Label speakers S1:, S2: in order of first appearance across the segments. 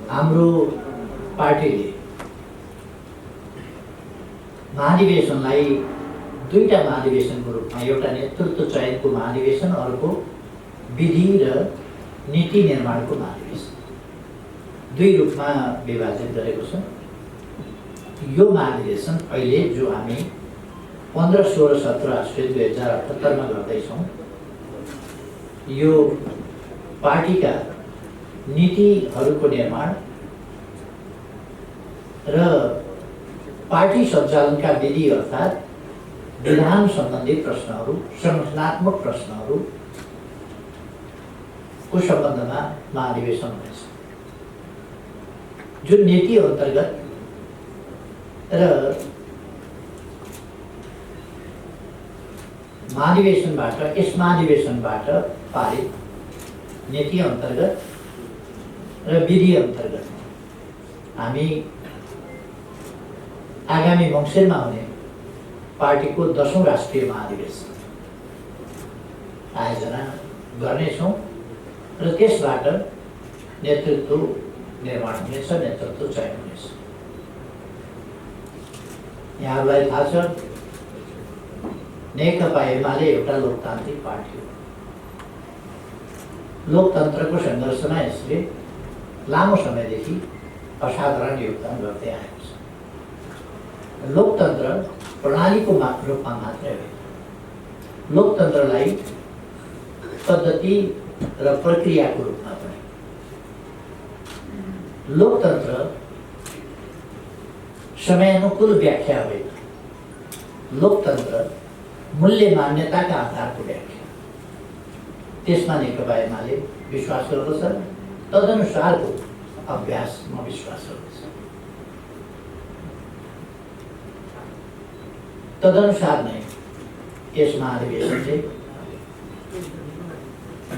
S1: हाम्रो पार्टीले महाधिवेशनलाई दुईटा महाधिवेशनको रूपमा, एउटा नेतृत्व चयनको महाधिवेशन, अर्को विधि र नीति निर्माणको महाधिवेशन, दुई रूपमा विभाजित गरेको छ। यो महाधिवेशन अहिले जो हामी 15, 16, 17 अश्विन 2078 मा गर्दैछौँ, यो पार्टीका नीतिहरूको निर्माण र पार्टी सञ्चालनका विधि अर्थात् विधान सम्बन्धी प्रश्नहरू, संगठनात्मक प्रश्नहरू को सम्बन्धमा महाधिवेशन हुनेछ। जुन नीति अन्तर्गत र महाधिवेशनबाट, यस महाधिवेशनबाट पारित नीति अन्तर्गत र विधि अन्तर्गत हामी आगामी मङ्सिरमा हुने पार्टीको 10औं राष्ट्रिय महाधिवेशन आयोजना गर्नेछौँ र त्यसबाट नेतृत्व निर्माण हुनेछ, नेतृत्व चयन हुनेछ। यहाँहरूलाई थाहा छ, नेकपा एमाले एउटा लोकतान्त्रिक पार्टी हो। लोकतन्त्रको सङ्घर्षमा यसले लामो समयदेखि असाधारण योगदान गर्दै आएको छ। लोकतन्त्र प्रणालीको रूपमा मात्रै होइन, लोकतन्त्रलाई पद्धति र प्रक्रियाको रूपमा पनि। लोकतन्त्र समयानुकूल व्याख्या होइन, लोकतन्त्र मूल्य मान्यताका आधारको व्याख्या। त्यसमा नेकपा एमाले विश्वास गर्दछ, तदनुसारको अभ्यासमा विश्वास गर्दछ। तदनुसार नै यस महाधिवेशनले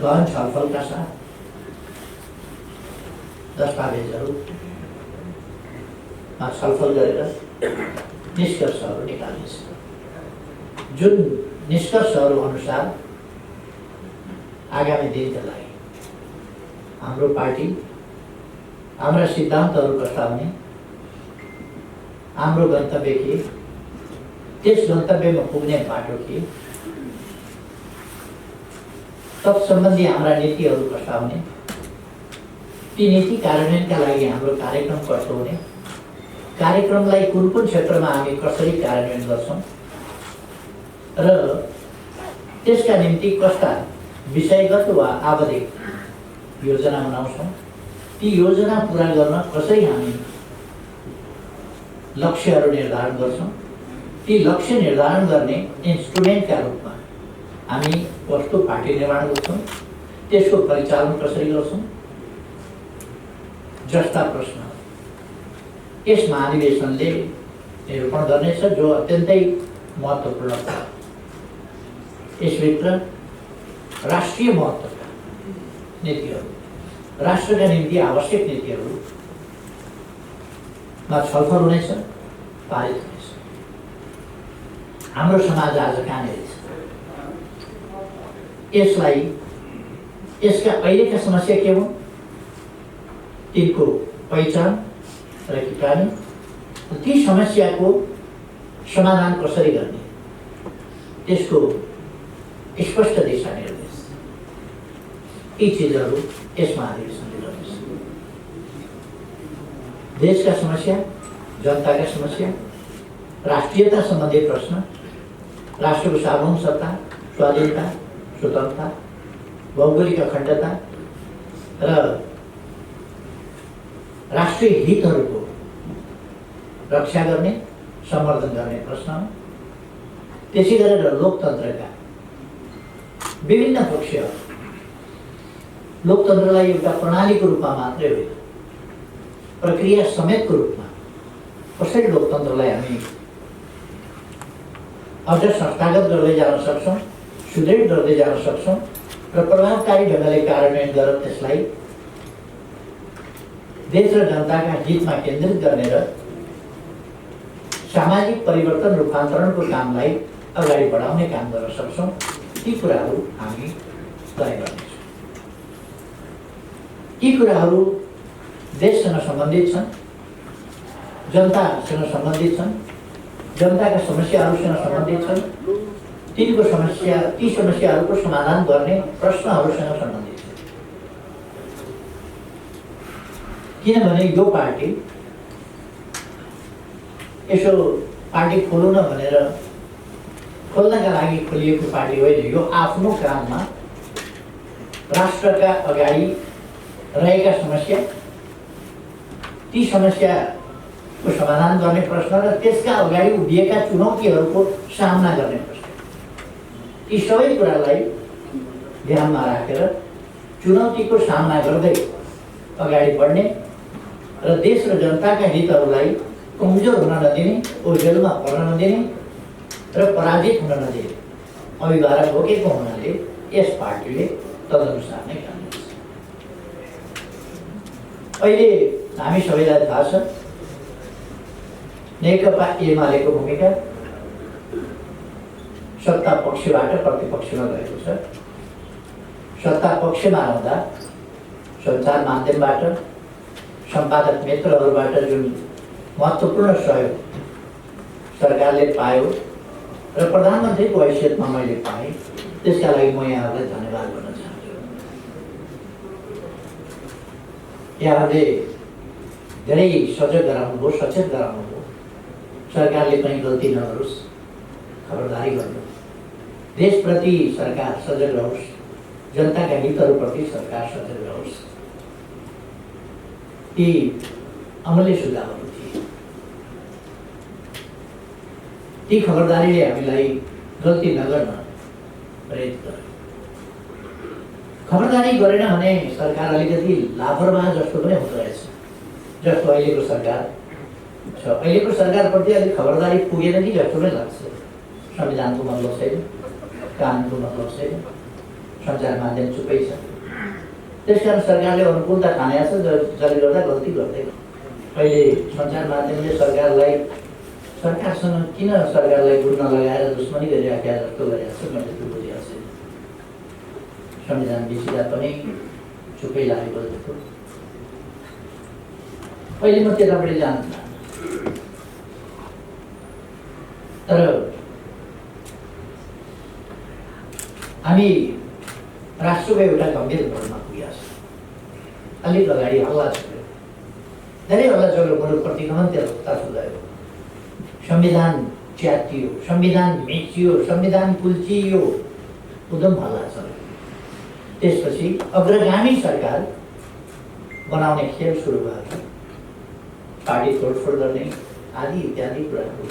S1: गहन छलफलका साथ दस्तावेजहरूमा छलफल गरेर निष्कर्षहरू निकाल्नेछ। जुन निष्कर्षहरू अनुसार आगामी दिनका लागि हाम्रो पार्टी हाम्रा सिद्धान्तहरू कस्ता हुने, हाम्रो गन्तव्य के, त्यस गन्तव्यमा पुग्ने बाटो के, तत्सम्बन्धी हाम्रा नीतिहरू कस्ता हुने, ती नीति कार्यान्वयनका लागि हाम्रो कार्यक्रम कस्तो हुने, कार्यक्रमलाई कुन कुन क्षेत्रमा हामी कसरी कार्यान्वयन गर्छौँ र त्यसका निम्ति कस्ता विषयगत वा आवधिक योजना बनाउँछौँ, ती योजना पुरा गर्न कसरी हामी लक्ष्यहरू निर्धारण गर्छौँ, ती लक्ष्य निर्धारण गर्ने इन्स्ट्रुमेन्टका रूपमा हामी कस्तो पार्टी निर्माण गर्छौँ, त्यसको परिचालन कसरी गर्छौँ जस्ता प्रश्न यस महाधिवेशनले निरूपण गर्नेछ, जो अत्यन्तै महत्त्वपूर्ण छ। यसभित्र राष्ट्रिय महत्त्वका नीतिहरू, राष्ट्रका निम्ति आवश्यक नीतिहरूमा छलफल हुनेछ, पारित हुनेछ। हाम्रो समाज आज कहाँनिर छ, यसलाई, यसका अहिलेका समस्या के हुन्, तिनको पहिचान र किटानी, ती समस्याको समाधान कसरी गर्ने, त्यसको स्पष्ट दिशा निर्देश, यी चिजहरू यस महाधिवेशनले गर्नेछ। देशका समस्या, जनताका समस्या, राष्ट्रियता सम्बन्धी प्रश्न, राष्ट्रको सार्वभौमसत्ता, स्वाधीनता, स्वतन्त्रता, भौगोलिक अखण्डता र राष्ट्रिय हितहरूको रक्षा गर्ने, सम्वर्धन गर्ने प्रश्न। त्यसै गरेर लोकतन्त्रका विभिन्न पक्षहरू, लोकतन्त्रलाई एउटा प्रणालीको रूपमा मात्रै होइन, प्रक्रिया समेतको रूपमा कसरी लोकतन्त्रलाई हामी अझ संस्थागत गर्दै जान सक्छौँ, सुदृढ गर्दै जान सक्छौँ र प्रभावकारी ढङ्गले कार्यान्वयन गरेर त्यसलाई देश र जनताका हितमा केन्द्रित गर्ने र सामाजिक परिवर्तन रूपान्तरणको कामलाई अगाडि बढाउने काम गर्न सक्छौँ, ती कुराहरू हामी तय गर्नेछौँ। यी कुराहरू देशसँग सम्बन्धित छन्, जनतासँग सम्बन्धित छन्, जनताका समस्याहरूसँग सम्बन्धित छन्, ती समस्याहरूको समाधान गर्ने प्रश्नहरूसँग सम्बन्धित छ। किनभने यो पार्टी यसो पार्टी खोलौँ न भनेर खोल्नका लागि खोलिएको पार्टी होइन। यो आफ्नो काममा राष्ट्रका अगाडि रहेका समस्या, ती समस्याको समाधान गर्ने प्रश्न र त्यसका अगाडि उभिएका चुनौतीहरूको सामना गर्ने प्रश्न, यी सबै कुरालाई ध्यानमा राखेर चुनौतीको सामना गर्दै अगाडि बढ्ने र देश र जनताका हितहरूलाई कमजोर हुन नदिने, ओझेलमा पर्न नदिने र पराजित हुन नदिने अभिभावक बोकेको हुनाले यस पार्टीले तदनुसार नै काम गर्छ। अहिले हामी सबैलाई थाहा छ नेकपा एमालेको भूमिका सत्ता पक्षबाट प्रतिपक्षमा गएको छ। सत्ता पक्षमा रहँदा सञ्चार माध्यमबाट, सम्पादक मित्रहरूबाट जुन महत्त्वपूर्ण सहयोग सरकारले पायो र प्रधानमन्त्रीको हैसियतमा मैले पाएँ, त्यसका लागि म यहाँहरूलाई धन्यवाद गर्न चाहन्छु। यहाँहरूले धेरै सजग गराउनुभयो, सचेत गराउनुभयो। सरकारले कहीँ गल्ती नगरोस्, खबरदारी गर्नु। देशप्रति सरकार सजग रहोस्, जनताका हितहरूप्रति सरकार सजग रहोस्। यी अमूल्य सुझावहरू थिए। ती खबरदारीले हामीलाई गल्ती नगर्न प्रेरित गर्यो। खबरदारी गरेन भने सरकार अलिकति लापरवाह जस्तो पनि हुँदो रहेछ, जस्तो अहिलेको सरकार छ। अहिलेको सरकारप्रति अलिक खबरदारी पुगेन कि जस्तो नै लाग्छ। संविधानको मतलब छैन, कानुनको मतलब छैन, सञ्चार माध्यम चुपै छ। त्यसकारण सरकारले अनुकूलता ठानेको छ, जसले गर्दा गल्ती गर्दैन। अहिले सञ्चार माध्यमले सरकारसँग किन सरकारलाई गुण लगाएर दुश्मनी गरिराखेका जस्तो गरेको छ, मैले त्यो बुझेको छैन। संविधान बिर्सिँदा पनि चुपै लागेको जस्तो। अहिले म त्यतापट्टि जान चाहन्छु, तर हामी राष्ट्रको एउटा गम्भीर मोडमा पुगेका छौँ। अलिक अगाडि हल्ला चल्यो, धेरै हल्ला चल्यो, मुलुकप्रति गहनता सुधायो। संविधान च्यातियो, संविधान मिचियो, संविधान कुल्चियो, उदम हल्ला चल्यो। त्यसपछि अग्रगामी सरकार बनाउने खेल सुरु भयो। पार्टी तोडफोड गर्ने आदि इत्यादि कुराहरू।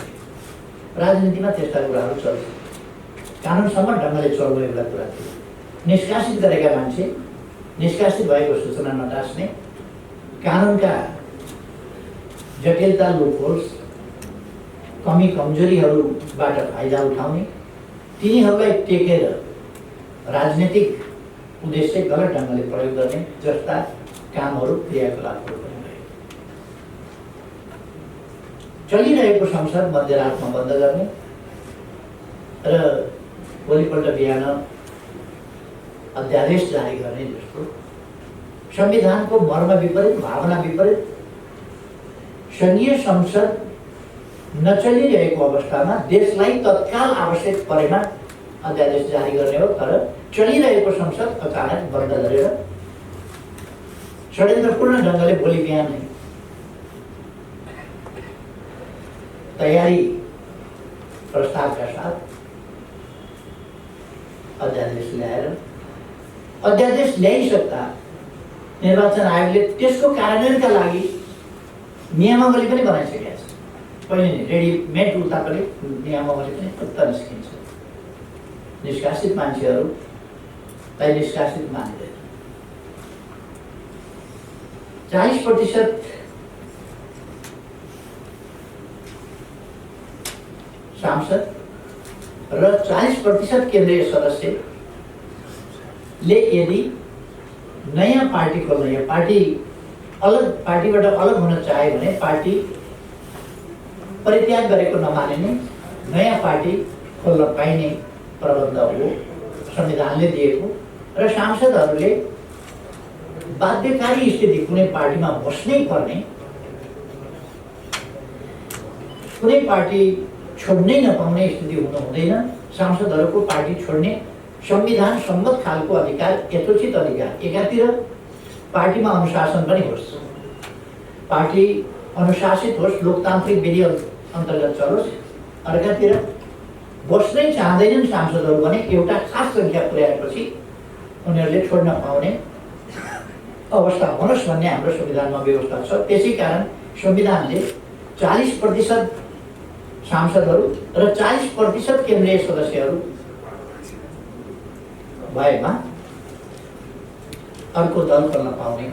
S1: राजनीतिमा त्यस्ता कुराहरू चल्छ। कानुनसम्म ढङ्गले चल्नु एउटा कुरा थियो। निष्कासित गरेका मान्छे, निष्कासित भएको सूचना नटास्ने, कानुनका जटिलता, लुपहोल्स, कमी कमजोरीहरूबाट फाइदा उठाउने, तिनीहरूलाई टेकेर राजनीतिक उद्देश्य गलत ढङ्गले प्रयोग गर्ने जस्ता कामहरू, क्रियाकलापहरू पनि भए। चलिरहेको संसद मध्यरातमा बन्द गर्ने र भोलिपल्ट बिहान अध्यादेश जारी गर्ने जस्तो संविधानको मर्म विपरीत, भावना विपरीत, सङ्घीय संसद नचलिरहेको अवस्थामा देशलाई तत्काल आवश्यक परेमा अध्यादेश जारी गर्ने हो। तर चलिरहेको संसद अचानक बन्द गरेर षड्यन्त्रपूर्ण ढङ्गले भोलि बिहान नै तयारी प्रस्तावका साथ अध्यादेश ल्याएर, अध्यादेश ल्याइसक्दा निर्वाचन आयोगले त्यसको कार्यान्वयनका लागि नियमावली पनि बनाइसकेका छ। पहिले नै रेडिमेड उतापट्टि नियमावली पनि तुत्त निस्किन्छ। निष्कासित मान्छेहरूलाई निष्कासित मानिँदैन। 40% सांसद र 40% केन्द्रीय सदस्यले यदि नयाँ पार्टी खोल्न, या पार्टीबाट अलग हुन चाहे भने पार्टी परित्याग गरेको नमानिने नयाँ पार्टी खोल्न पाइने प्रबन्ध हो संविधानले दिएको। र सांसदहरूले बाध्यकारी स्थिति कुनै पार्टीमा बस्नै पर्ने, कुनै पार्टी छोड्नै नपाउने स्थिति हुनु हुँदैन। सांसदहरूको पार्टी छोड्ने संविधान सम्मत खालको अधिकार, यथोचित अधिकार। एकातिर पार्टीमा अनुशासन पनि होस्, पार्टी अनुशासित होस्, लोकतान्त्रिक विधि अन्तर्गत चलोस्। अर्कातिर बस्नै चाहँदैनन् सांसदहरू भने एउटा खास सङ्ख्या पुर्याएपछि उनीहरूले छोड्न पाउने अवस्था होस् भन्ने हाम्रो संविधानमा व्यवस्था छ। त्यसै कारण संविधानले 40% सांसदहरू र 40% केन्द्रीय सदस्यहरू भएमा अर्को दल गर्न पाउने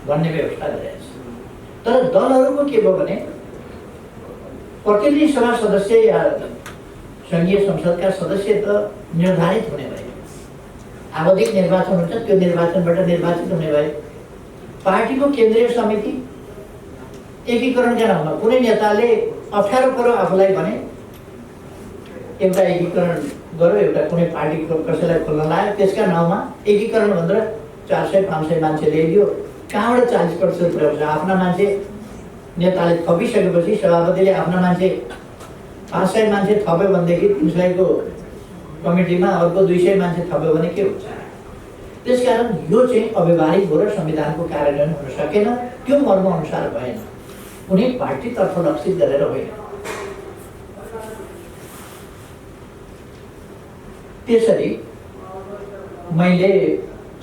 S1: भन्ने व्यवस्था गरेको छ। तर दलहरूको के भयो भने प्रतिनिधि सभा सदस्य या संघीय संसदका सदस्य त निर्धारित हुने भए, आवधिक निर्वाचन हुन्छ, त्यो निर्वाचनबाट निर्वाचित हुने भए। पार्टीको केन्द्रीय समिति एकीकरणका नाममा कुनै नेताले अप्ठ्यारो पऱ्यो आफूलाई भने एउटा एकीकरण गर्यो, एउटा कुनै पार्टीको कसैलाई खोल्न लाग्यो, त्यसका नाउँमा एकीकरण भनेर 400-500 मान्छे ल्याइदियो। कहाँबाट 40% पुर्याउँछ? आफ्ना मान्छे नेताले थपिसकेपछि सभापतिले आफ्ना मान्छे 500 मान्छे थप्यो भनेदेखि 300 को कमिटीमा अर्को 200 मान्छे थप्यो भने के हुन्छ? त्यसकारण यो चाहिँ अव्यवहारिक हो र संविधानको कार्यान्वयन हुन सकेन। त्यो मर्म अनुसार भएन, कुनै पार्टीतर्फ लक्षित गरेर होइन। त्यसरी मैले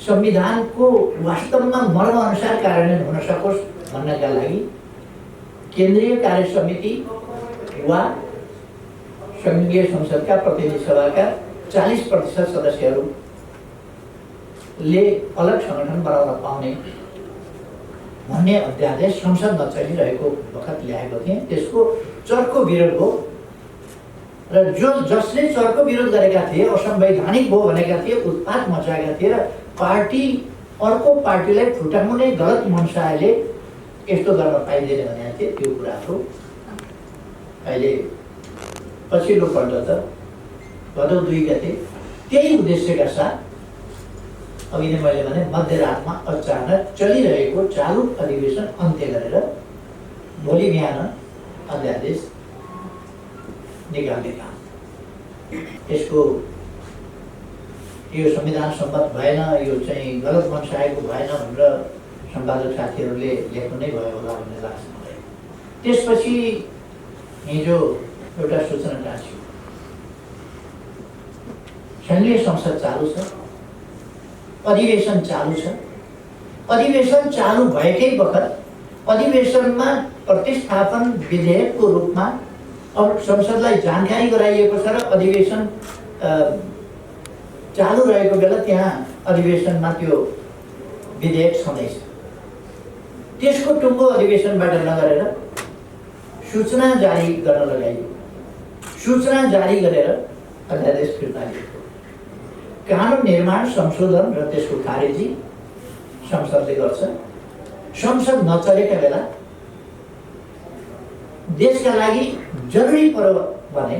S1: संविधानको वास्तवमा मर्म अनुसार कार्यान्वयन हुन सकोस् भन्नका लागि केन्द्रीय कार्य समिति वा संघीय संसदका प्रतिनिधि सभाका 40% सदस्यहरूले अलग संगठन बनाउन पाउने भन्ने अध्यादेश संसदमा चलिरहेको वखत ल्याएको थिएँ। त्यसको चर्को विरोध हो र जसले चर्को विरोध गरेका थिए, असंवैधानिक हो भनेका थिए, उत्पात मचाएका थिए र पार्टी अर्को पार्टीलाई फुटाउने गलत मनसायले यस्तो गर्न पाइँदैन भनेका थिए, त्यो कुराहरू अहिले पछिल्लो पल्ट त भदौ 2 गते त्यही उद्देश्यका साथ अघि नै मैले भने मध्यरातमा अचानक चलिरहेको चालु अधिवेशन अन्त्य गरेर भोलि बिहान अध्यादेश निकाल्ने काम। यसको यो संविधान सम्मत भएन, यो चाहिँ गलत मनसायको भएन भनेर सम्पादक साथीहरूले लेख्नु नै भयो होला भन्ने लाग्छ मलाई। त्यसपछि हिजो एउटा सूचना टाँसियो, संघीय संसद चालू छ, अधिवेशन चालू छ। अधिवेशन चालू भएकै बखत अधिवेशनमा प्रतिस्थापन विधेयकको रूपमा अब संसदलाई जानकारी गराइएको छ र अधिवेशन चालू रहेको बेला त्यहाँ अधिवेशनमा त्यो विधेयक छँदैछ। त्यसको टुङ्गो अधिवेशनबाट नगरेर सूचना जारी गर्न लगाइयो। सूचना जारी गरेर अध्यादेश फिर्ता लिएको। कानुन निर्माण, संशोधन र त्यसको खारेजी संसदले गर्छ। संसद नचलेका बेला देशका लागि जरुरी पर्यो भने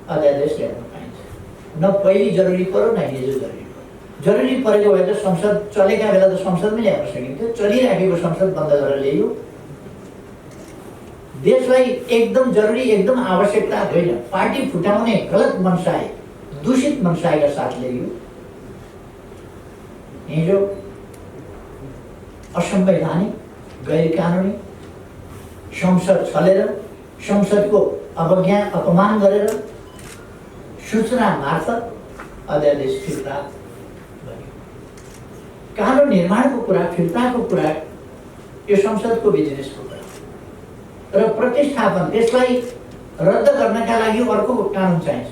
S1: अध्यादेश ल्याउन पाइन्छ। न पहिले जरुरी पर्यो न हिजो जरुरी पर्यो। जरुरी परेको भए त संसद चलेका बेला त संसदमै ल्याउन सकिन्थ्यो। चलिराखेको संसद बन्द गरेर ल्याइयो। देशलाई एकदम जरुरी, एकदम आवश्यकता होइन, पार्टी फुटाउने गलत मनसाय, दूषित मनसायका साथ ल्याइयो। हिजो असंवैधानिक, गैर कानुनी, संसद छलेर, संसदको अवज्ञा अपमान गरेर सूचना मार्फत अध्यादेश फिर्ता भयो। कानुन निर्माणको कुरा, फिर्ताको कुरा यो संसदको बिजनेसको कुरा र प्रतिस्थापन, त्यसलाई रद्द गर्नका लागि अर्को कानुन चाहिन्छ।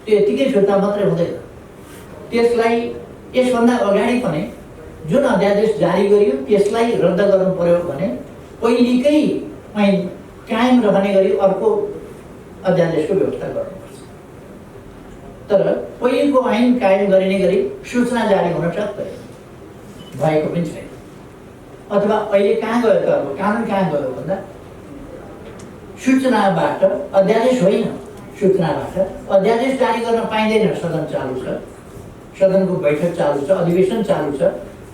S1: त्यो यतिकै फिर्ता मात्रै हुँदैन। त्यसलाई यसभन्दा अगाडि पनि जुन अध्यादेश जारी गरियो त्यसलाई रद्द गर्नु पर्यो भने पहिलेकै ऐन कायम रहने गरी अर्को अध्यादेशको व्यवस्था गर्नुपर्छ। तर पहिलेको ऐन कायम गरिने गरी सूचना जारी हुन सक्दैन, भएको पनि छैन। अथवा अहिले कहाँ गयो त, अब कानुन कहाँ गयो भन्दा सूचनाबाट, अध्यादेश होइन, सूचनाबाट अध्यादेश जारी गर्न पाइँदैन। सदन चालू छ, सदनको बैठक चालू छ, अधिवेशन चालू छ,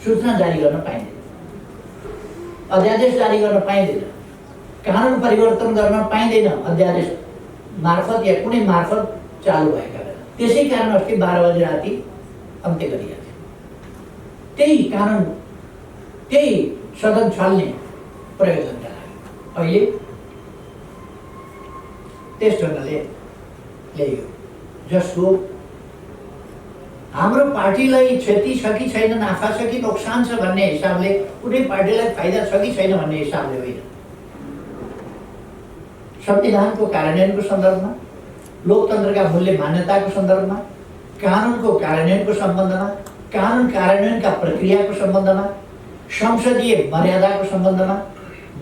S1: सूचना जारी गर्न पाइँदैन, अध्यादेश जारी गर्न पाइँदैन, कानुन परिवर्तन गर्न पाइँदैन अध्यादेश मार्फत या कुनै मार्फत चालू भएका बेला। त्यसै कारण अस्ति 12 बजे राति अन्त्य गरिएको थियो। त्यही कानुन, त्यही सदन छल्ने प्रयोजनका लागि अहिले त्यस ढङ्गले ल्याइयो जसको हाम्रो पार्टीलाई क्षति छ कि छैन, नाफा छ कि नोक्सान छ भन्ने हिसाबले, कुनै पार्टीलाई फाइदा छ कि छैन भन्ने हिसाबले होइन, संविधानको कार्यान्वयनको सन्दर्भमा, लोकतन्त्रका मूल्य मान्यताको सन्दर्भमा, कानुनको कार्यान्वयनको सम्बन्धमा, कानुन कार्यान्वयनका प्रक्रियाको सम्बन्धमा, संसदीय मर्यादाको सम्बन्धमा,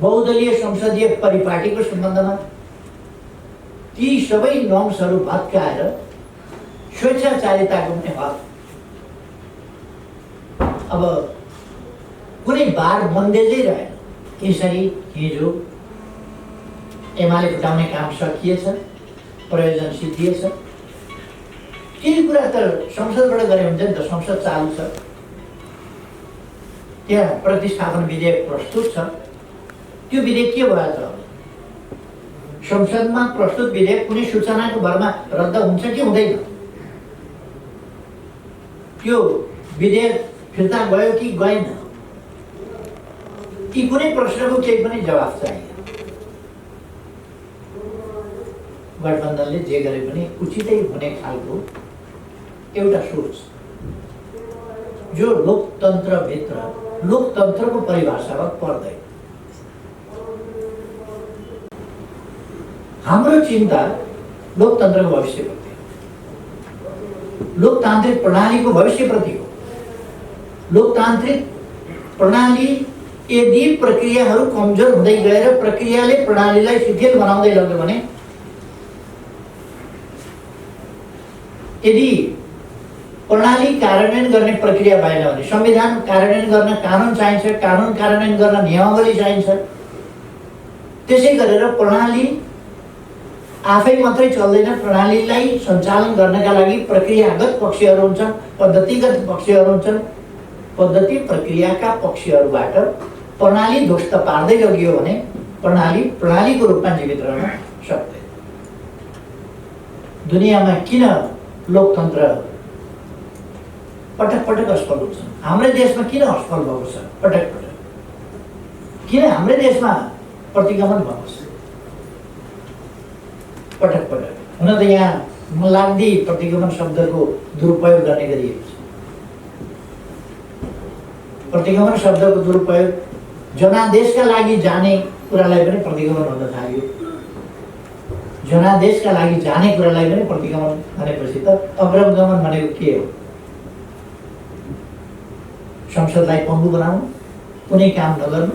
S1: बहुदलीय संसदीय परिपाटीको सम्बन्धमा ती सबै नर्म्सहरू भत्काएर स्वेच्छाचारिताको पनि हक, अब कुनै बार बन्देजै रहेन। यसरी हिजो एमाले फुटाउने काम सकिएछ, प्रयोजन सिद्धिएछ। केही कुरा त संसदबाट गरे हुन्छ नि त, संसद चालू छ, त्यहाँ प्रतिस्थापन विधेयक प्रस्तुत छ। त्यो विधेयक के भयो त? संसदमा प्रस्तुत विधेयक कुनै सूचनाको भरमा रद्द हुन्छ कि हुँदैन? त्यो विधेयक फिर्ता गयो कि गएन? ती कुनै प्रश्नको केही पनि जवाफ चाहियो। गठबन्धनले जे गरे पनि उचितै हुने खालको एउटा सोच जो लोकतन्त्रभित्र लोकतन्त्रको परिभाषामा पर्दैन। हाम्रो चिन्ता लोकतन्त्रको भविष्यप्रति हो, लोकतान्त्रिक प्रणालीको भविष्यप्रति हो। लोकतान्त्रिक प्रणाली यदि प्रक्रियाहरू कमजोर हुँदै गएर प्रक्रियाले प्रणालीलाई शिथिल बनाउँदै लग्यो भने, यदि प्रणाली कार्यान्वयन गर्ने प्रक्रिया भएन भने, संविधान कार्यान्वयन गर्न कानुन चाहिन्छ, कानुन कार्यान्वयन गर्न नियमावली चाहिन्छ। त्यसै गरेर प्रणाली आफै मात्रै चल्दैन, प्रणालीलाई सञ्चालन गर्नका लागि प्रक्रियागत पक्षहरू हुन्छन्, पद्धतिगत पक्षहरू हुन्छन्। पद्धति प्रक्रियाका पक्षहरूबाट प्रणाली ध्वस्त पार्दै लगियो भने प्रणाली प्रणालीको रूपमा जीवित रहन सक्दैन। दुनियाँमा किन लोकतन्त्र पटक पटक असफल हुन्छ? हाम्रै देशमा किन असफल भएको छ पटक पटक? किन हाम्रै देशमा प्रतिगमन भएको छ पटक पटक? हुन त यहाँ मनलाग्दी प्रतिगमन शब्दको दुरुपयोग गर्ने गरिएको छ। प्रतिगमन शब्दको दुरुपयोग जनादेशका लागि जाने कुरालाई पनि प्रतिगमन हुन थाल्यो। जनादेशका लागि जाने कुरालाई पनि प्रतिगमन भनेपछि त अग्रगमन भनेको के हो? संसदलाई पङ्गु बनाउनु, कुनै काम नगर्नु,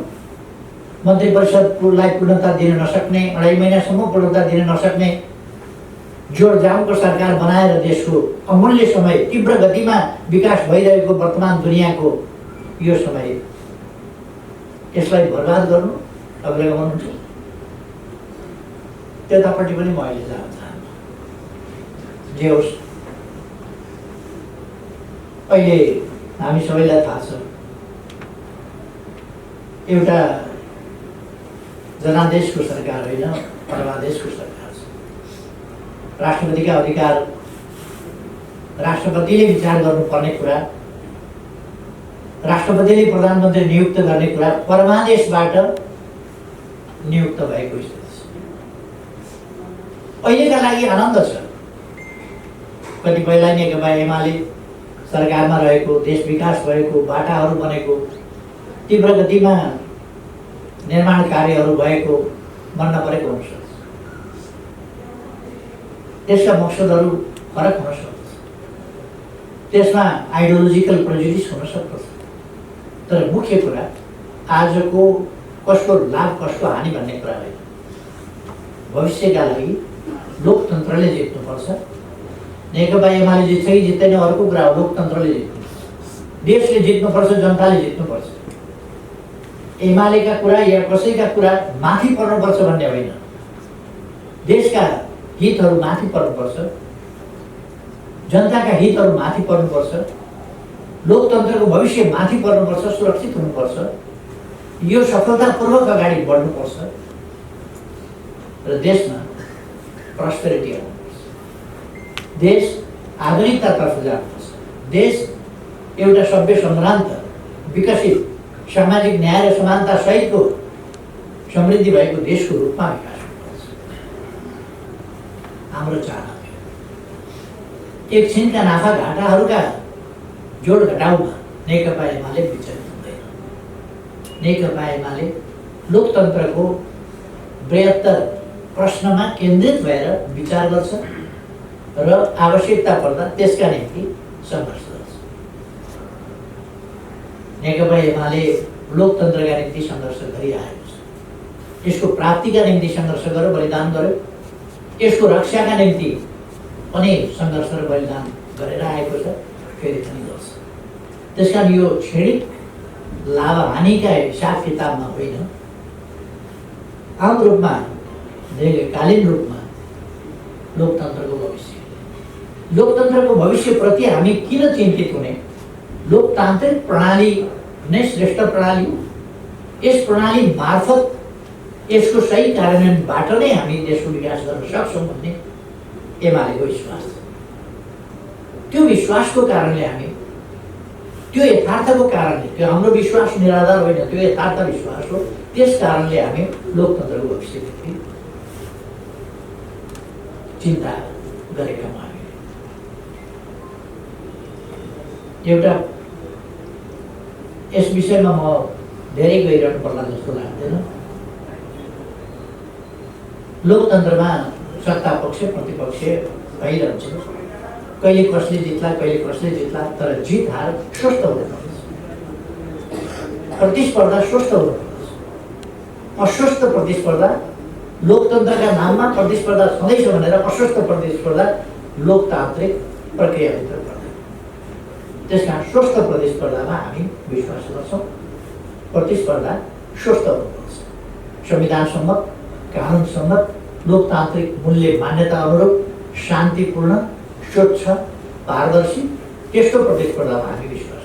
S1: मन्त्री परिषदलाई पूर्णता दिन नसक्ने, 2.5 महिनासम्म पूर्णता दिन नसक्ने जोडजामको सरकार बनाएर देशको अमूल्य समय, तीव्र गतिमा विकास भइरहेको वर्तमान दुनियाँको यो समय, यसलाई बर्बाद गर्नु अग्रगमन हुन्छ। त्यतापट्टि पनि म अहिले जान चाहन्छु। जे होस्, अहिले हामी सबैलाई थाहा छ, एउटा जनादेशको सरकार होइन, परमादेशको सरकार छ। राष्ट्रपतिका अधिकार, राष्ट्रपतिले विचार गर्नुपर्ने कुरा, राष्ट्रपतिले प्रधानमन्त्री नियुक्त गर्ने कुरा परमादेशबाट नियुक्त भएको स्थिति छ। अहिलेका लागि आनन्द छ। कतिपयलाई नेकपा एमाले सरकारमा रहेको, देश विकास भएको, बाटाहरू बनेको, तीव्र गतिमा निर्माण कार्यहरू भएको मन नपरेको हुन सक्छ। त्यसका मकसदहरू फरक हुन सक्छ, त्यसमा आइडियोलोजिकल प्रेजुडिस हुन सक्छ। तर मुख्य कुरा आजको कसको लाभ कसको हानि भन्ने कुरा होइन। भविष्यका लागि लोकतन्त्रले जित्नुपर्छ। नेकपा एमाले जित्छ कि जित्दैन अर्को कुरा हो, लोकतन्त्रले जित्नुपर्छ, देशले जित्नुपर्छ, जनताले जित्नुपर्छ। एमालेका कुरा या कसैका कुरा माथि पर्नुपर्छ भन्ने होइन। देशका हितहरू माथि पर्नुपर्छ, जनताका हितहरू माथि पर्नुपर्छ। लोकतन्त्रको भविष्य माथि बढ्नुपर्छ, सुरक्षित हुनुपर्छ, यो सफलतापूर्वक अगाडि बढ्नुपर्छ र देशमा प्रस्पेरिटी आउनुपर्छ, देश आधुनिकतातर्फ जानुपर्छ, देश एउटा सभ्य सम्भ्रान्त विकसित सामाजिक न्याय र समानता सहितको समृद्धि भएको देशको रूपमा विकास हुनुपर्छ। हाम्रो चाहना एकछिनका नाफा घाटाहरूका जोड घटाउमा नेकपा एमाले विचलित हुँदैन। नेकपा एमाले लोकतन्त्रको बृहत्तर प्रश्नमा केन्द्रित भएर विचार गर्छ र आवश्यकता पर्दा त्यसका निम्ति सङ्घर्ष गर्छ। नेकपा एमाले लोकतन्त्रका निम्ति सङ्घर्ष गरिआएको छ, यसको प्राप्तिका निम्ति सङ्घर्ष गर्यो, बलिदान गर्यो, यसको रक्षाका निम्ति पनि सङ्घर्ष र बलिदान गरेर आएको छ, फेरि पनि गर्छ। त्यसकारण यो क्षणिक लाभ हानिका हिसाब किताबमा होइन, आम रूपमा दीर्घकालीन रूपमा लोकतन्त्रको भविष्यप्रति हामी किन चिन्तित हुने? लोकतान्त्रिक प्रणाली नै श्रेष्ठ प्रणाली हो। यस प्रणाली मार्फत यसको सही कार्यान्वयनबाट नै हामी देशको विकास गर्न सक्छौँ भन्ने एमालेको विश्वास छ। त्यो विश्वासको कारणले हामी, त्यो यथार्थको कारणले, त्यो हाम्रो विश्वास निराधार होइन, त्यो यथार्थ विश्वास हो, त्यस कारणले हामी लोकतन्त्रको भविष्यप्रति चिन्ता गरेका हामी। एउटा यस विषयमा म धेरै गइरहनु पर्ला जस्तो लाग्दैन। लोकतन्त्रमा सत्ता पक्ष प्रतिपक्ष भइरहन्छ, कहिले कसले जित्ला कहिले कसले जित्ला, तर जित हार स्वस्थ हुनुपर्छ, प्रतिस्पर्धा स्वस्थ हुनुपर्छ। अस्वस्थ प्रतिस्पर्धा, लोकतन्त्रका नाममा प्रतिस्पर्धा छँदैछ भनेर अस्वस्थ प्रतिस्पर्धा लोकतान्त्रिक प्रक्रियाभित्र पर्दैन। त्यसकारण स्वस्थ प्रतिस्पर्धामा हामी विश्वास गर्छौँ। प्रतिस्पर्धा स्वस्थ हुनुपर्छ, संविधान सम्मत, कानुन सम्मत, लोकतान्त्रिक मूल्य मान्यता अनुरूप, शान्तिपूर्ण, स्वच्छ, पारदर्शी, त्यस्तो प्रतिस्पर्धामा हामी विश्वास